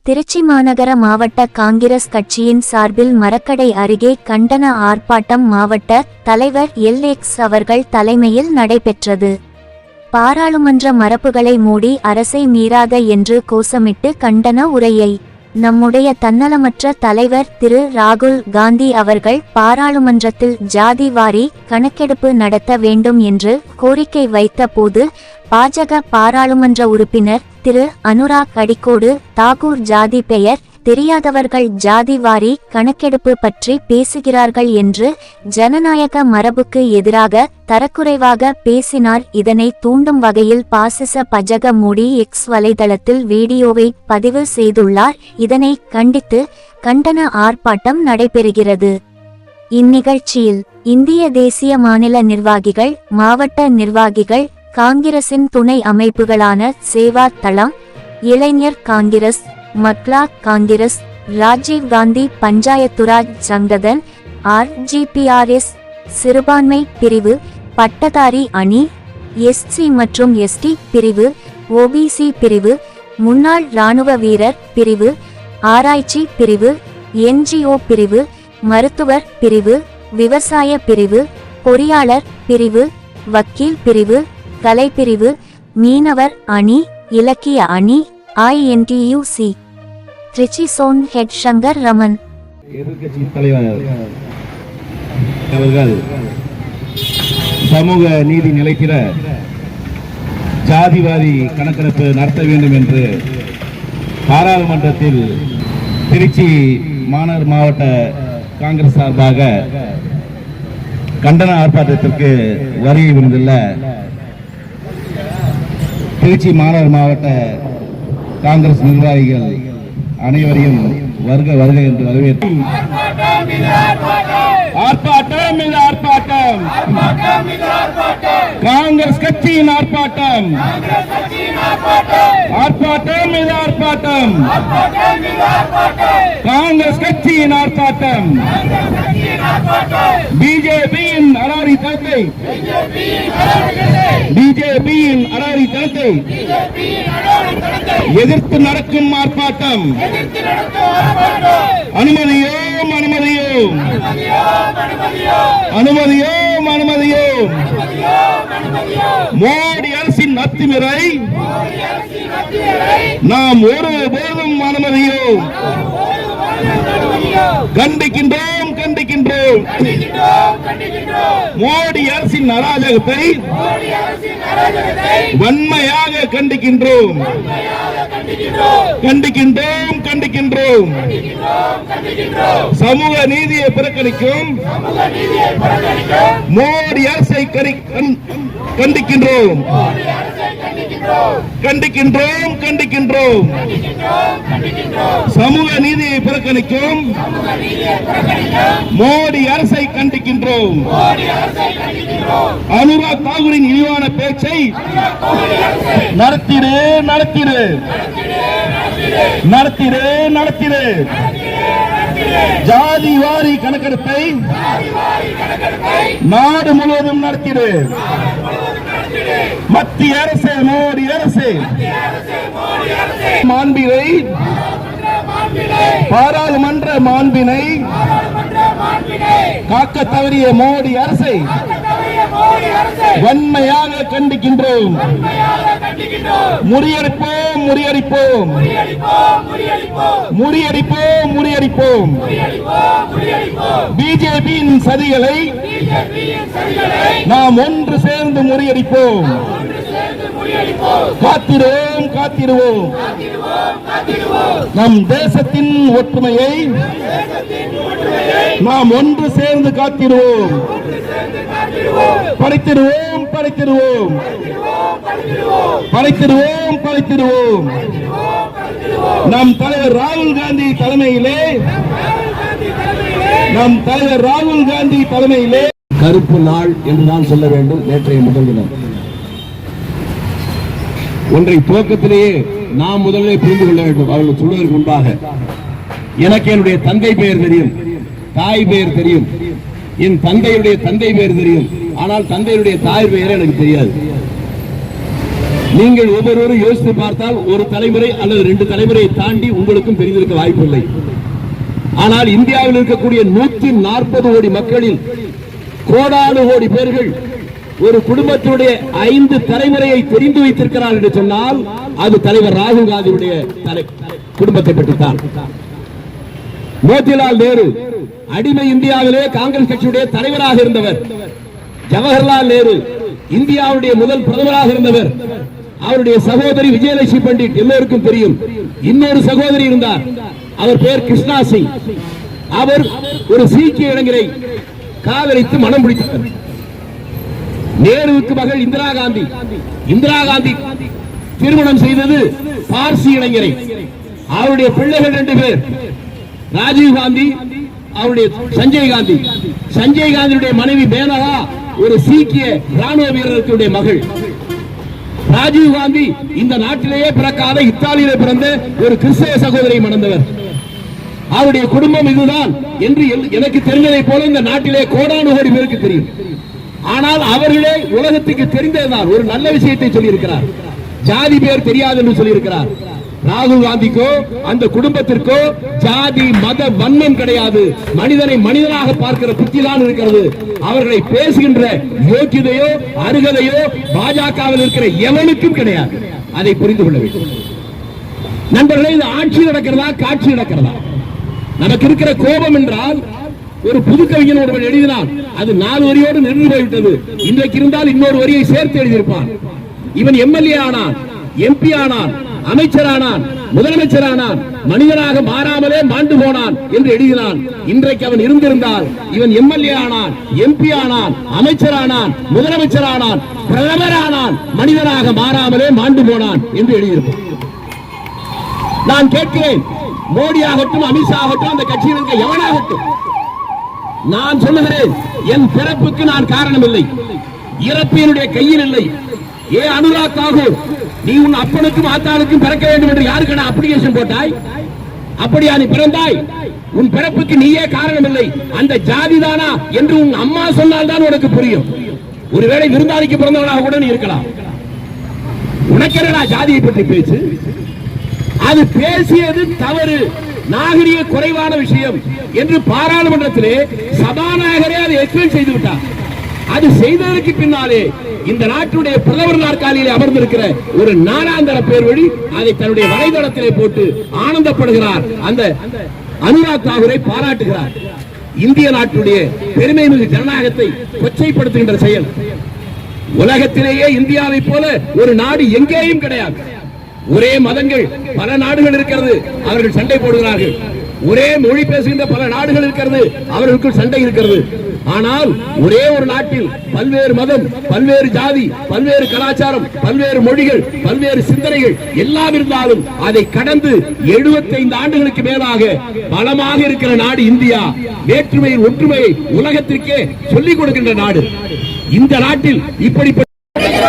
திருச்சி மாநகர மாவட்ட காங்கிரஸ் கட்சியின் சார்பில் மரக்கடை அருகே கண்டன ஆர்ப்பாட்டம் மாவட்ட தலைவர் எல்.எக்ஸ். அவர்கள் தலைமையில் நடைபெற்றது. பாராளுமன்ற மரபுகளை மூடி அரசை மீறாத என்று கோஷமிட்டு கண்டன உரையை நம்முடைய தன்னலமற்ற தலைவர் திரு ராகுல் காந்தி அவர்கள் பாராளுமன்றத்தில் ஜாதி வாரி கணக்கெடுப்பு நடத்த வேண்டும் என்று கோரிக்கை வைத்த போது பாஜக பாராளுமன்ற உறுப்பினர் திரு அனுராக் அடிக்கோடு தாக்கூர் ஜாதி பெயர் தெரியாதவர்கள் ஜாதி வாரி கணக்கெடுப்பு பற்றி பேசுகிறார்கள் என்று ஜனநாயக மரபுக்கு எதிராக தரக்குறைவாக பேசினார். இதனை தூண்டும் வகையில் பாசிச பஜக மூடி எக்ஸ் வலைதளத்தில் வீடியோவை பதிவு செய்துள்ளார். இதனை கண்டித்து கண்டன ஆர்ப்பாட்டம் நடைபெறுகிறது. இந்நிகழ்ச்சியில் இந்திய தேசிய மாநில நிர்வாகிகள், மாவட்ட நிர்வாகிகள், காங்கிரசின் துணை அமைப்புகளான சேவா தளம், இளைஞர் காங்கிரஸ், மக்லா காங்கிரஸ், ராஜீவ் காந்தி பஞ்சாயத்துராஜ் சங்கதன், RGPRS சிறுபான்மை பிரிவு, பட்டதாரி அணி, SC மற்றும் ST பிரிவு, OBC பிரிவு, முன்னாள் இராணுவ வீரர் பிரிவு, ஆராய்ச்சி பிரிவு, NGO பிரிவு, மருத்துவர் பிரிவு, விவசாய பிரிவு, பொறியாளர் பிரிவு, வக்கீல் பிரிவு, கலைப்பிரிவு, மீனவர் அணி, இலக்கிய அணி, INTUC. Trichy zone head Shankar Raman. எதிர்க்கட்சி தலைவர் அவர்கள் சமூக நீதி நிலைத்திட ஜாதிவாரி கணக்கெடுப்பு நடத்த வேண்டும் என்று பாராளுமன்றத்தில் திருச்சி மாநகர் மாவட்ட காங்கிரஸ் சார்பாக கண்டன ஆர்ப்பாட்டத்திற்கு வருகை புரிந்துள்ள திருச்சி மாநகர் மாவட்ட காங்கிரஸ் நிர்வாகிகள் அனைவரையும் வருக வருக என்று வரவேற்று ஆர்ப்பாட்டம் இது ஆர்ப்பாட்டம், காங்கிரஸ் கட்சியின் ஆர்ப்பாட்டம், ஆர்ப்பாட்டம் இது ஆர்ப்பாட்டம், காங்கிரஸ் கட்சியின் ஆர்ப்பாட்டம், பிஜேபியின் அராரி தளத்தை, பிஜேபியின் அராரி தளத்தை எதிர்த்து நடக்கும் ஆர்ப்பாட்டம். அனுமதியோம் அனுமதியோம் அனுமதியோம் அனுமதியோம். மோடி அரசின் அத்துமீறலை நாம் ஒருபோதும் அனுமதியோம். கண்டிக்கின்றோம் கண்டிக்கின்றோம். மோடி அரசின் அராஜகத்தை வன்மையாக கண்டிக்கின்றோம் கண்டிக்கின்றோம் கண்டிக்கின்றோம். சமூக நீதியை புறக்கணிக்கும் மோடி அரசை கண்டிக்கின்றோம் கண்டிக்கின்றோம் கண்டிக்கின்றோம். சமூக நீதியை புறக்கணிக்கும் மோடி அரசை கண்டிக்கின்றோம். அனுராக் தாக்கூரின் இழிவான பேச்சை நடத்திடு நடத்திடு நடத்திடு நடத்திடு. ஜாதி வாரி கணக்கெடுப்பை நாடு முழுவதும் நடத்திடு. மத்திய அரசு, மோடி அரசு மாண்பினை, பாராளுமன்ற மாண்பினை காக்க தவறிய மோடி அரசை வன்மையாக கண்டிக்கின்றோம். முறியடிப்போம் முறியடிப்போம் முறியடிப்போம் முறியடிப்போம். பிஜேபியின் சதிகளை நாம் ஒன்று சேர்ந்து முறியடிப்போம். காத்திடுவோம் காத்திடுவோம். நம் தேசத்தின் ஒற்றுமையை நாம் ஒன்று சேர்ந்து காத்திடுவோம். படைத்திடுவோம் படைத்திடுவோம் படைத்திடுவோம் படைத்திடுவோம். நம் தலைவர் ராகுல் காந்தி தலைமையிலே நம் தலைவர் ராகுல் காந்தி தலைமையிலே கருப்பு நாள் என்று நான் சொல்ல வேண்டும். நேற்றைய முதல் தினம் ஒன்றை துவக்கத்திலேயே நாம் முதலில் புரிந்து கொள்ள வேண்டும். அவர்கள் சொல்வதற்கு முன்பாக எனக்கு என்னுடைய தந்தை பெயர் தெரியும், தாய் பெயர் தெரியும், என் தந்தையுடைய தந்தை பெயர் தெரியும். ஆனால் தந்தையுடைய தாய் பெயர் எனக்கு தெரியாது. நீங்கள் ஒவ்வொருவரும் யோசித்து பார்த்தால் ஒரு தலைமுறை அல்லது 2 தலைமுறையை தாண்டி உங்களுக்கும் தெரிந்திருக்க வாய்ப்பில்லை. ஆனால் இந்தியாவில் இருக்கக்கூடிய 140 கோடி மக்களில் கோடானு கோடி பேர்கள் ஒரு குடும்பத்தினுடைய 5 தலைமுறையை தெரிந்து வைத்திருக்கிறார் என்று சொன்னால் அது தலைவர் ராகுல் காந்தியுடைய குடும்பத்தை பற்றித்தான். மோதிலால் நேரு அடிமை இந்தியாவிலே காங்கிரஸ் கட்சியுடைய தலைவராக இருந்தவர். ஜவஹர்லால் நேரு இந்தியாவுடைய முதல் பிரதமராக இருந்தவர். அவருடைய சகோதரி விஜயலட்சுமி பண்டிட் எல்லோருக்கும் தெரியும். இன்னொரு சகோதரி இருந்தார், அவர் பெயர் கிருஷ்ணா சிங். அவர் ஒரு சீக்கிய இளைஞரை காதலித்து மனம் பிடித்தார். நேருவுக்கு மகள் இந்திரா காந்தி. இந்திரா காந்தி திருமணம் செய்தது பார்சி இளைஞரை. அவருடைய பிள்ளைகள் 2 பேர், ராஜீவ் காந்தி, அவருடைய சஞ்சய் காந்தி. சஞ்சய் காந்தியுடைய மனைவி மேனகா ஒரு சீக்கிய ராணுவ வீரர்களுடைய மகள். ராஜீவ் காந்தி இந்த நாட்டிலேயே பிறக்காத இத்தாலியிலே பிறந்த ஒரு கிறிஸ்தவ சகோதரியை மணந்தவர். அவருடைய குடும்பம் இதுதான் என்று எனக்கு தெரிந்ததை போல இந்த நாட்டிலே கோடானு கோடி பேருக்கு தெரியும். ஆனால் அவர்களே உலகத்துக்கு தெரிந்ததுதான் ஒரு நல்ல விஷயத்தை சொல்லியிருக்கிறார். ஜாதி பேர் தெரியாது என்று சொல்லியிருக்கிறார். ராகுல் காந்திக்கோ அந்த குடும்பத்திற்கோ ஜாதி மத வன்மம் கிடையாது. மனிதனை மனிதனாக பார்க்கிற புத்தி தான் இருக்கிறது. அவர்களை பேசுகின்ற யோக்கியதையோ அருகதையோ பாஜகவில் இருக்கிற எவனுக்கும் கிடையாது. அதை புரிந்து கொள்ள வேண்டும் நண்பர்களே. இது ஆட்சி நடக்கிறதா காட்சி நடக்கிறதா? நமக்கு இருக்கிற கோபம் என்றால் ஒரு புது கவிஞன் ஒருவன் எழுதினான், அது 4 வரியோடு நின்று போய்விட்டது. இன்றைக்கு இருந்தால் இன்னொரு வரியை சேர்த்து எழுதியிருப்பான். இவன் எம்எல்ஏ ஆனான், எம்பி ஆனான், அமைச்சரானான், முதலமைச்சரானான், மனிதனாக மாறாமலே மாண்டு போனான் என்று எழுதினான். இன்றைக்கு அவன் இருந்திருந்தால் இவன் எம்எல்ஏ ஆனான், எம்பி ஆனான், அமைச்சரானான், முதலமைச்சரானான், பிரதமரானான், மனிதனாக மாறாமலே மாண்டு போனான் என்று எழுதியிருப்பான். நான் கேட்கிறேன், மோடி ஆகட்டும், அமித்ஷா ஆகட்டும், அந்த கட்சியில் இருக்க எவனாகட்டும், நான் சொல்லுகிறேன், என் பிறப்புக்கு நான் காரணம் இல்லை, இறப்பு என்னுடைய கையில் இல்லை. ஏ அனுராக் தாக்கூர், நீ உன் அப்பனுக்கும் ஆத்தாளுக்கும் பிறக்க வேண்டும் என்று யாருக்கு அப்ளிகேஷன் போட்டாய்? அப்படியா நீ பிறந்தாய்? உன் பிறப்புக்கு நீயே காரணம் இல்லை, அந்த ஜாதி தானா என்று உன் அம்மா சொன்னால் தான் உனக்கு புரியும். ஒருவேளை விருந்தாளிக்கு பிறந்தவனாக கூட நீ இருக்கலாம். உனக்கென்னடா ஜாதியை பற்றி பேச்சு? அது பேசியது தவறு, நாகரிக குறைவான விஷயம் என்று பாராளுமன்றத்திலே சபாநாயகரே அதை எக்ஸ்பிளைன் செய்து விட்டார். அது செய்ததற்கு பின்னாலே இந்த நாட்டுடைய பிரதமர் நாற்காலியிலே அமர்ந்திருக்கிற ஒரு நாடாந்தர பேர் வழி அதை தன்னுடைய வலைதளத்திலே போட்டு ஆனந்தப்படுகிறார். அந்த அனுராக் தாக்கூரை பாராட்டுகிறார். இந்திய நாட்டுடைய பெருமை மிகு ஜனநாயகத்தை கொச்சைப்படுத்துகின்ற செயல். உலகத்திலேயே இந்தியாவை போல ஒரு நாடு எங்கேயும் கிடையாது. ஒரே மதங்கள் பல நாடுகள் இருக்கிறது, அவர்கள் சண்டை போடுகிறார்கள். ஒரே மொழி பேசுகின்ற பல நாடுகள் இருக்கிறது, அவர்களுக்குள் சண்டை இருக்கிறது. ஆனால் ஒரே ஒரு நாட்டில் பல்வேறு மதம், பல்வேறு ஜாதி, பல்வேறு கலாச்சாரம், பல்வேறு மொழிகள், பல்வேறு சிந்தனைகள் எல்லாம் இருந்தாலும் அதை கடந்து 75 ஆண்டுகளுக்கு மேலாக பலமாக இருக்கிற நாடு இந்தியா. வேற்றுமையின் ஒற்றுமையை உலகத்திற்கே சொல்லிக் கொடுக்கின்ற நாடு. இந்த நாட்டில் இப்படிப்பட்ட கையில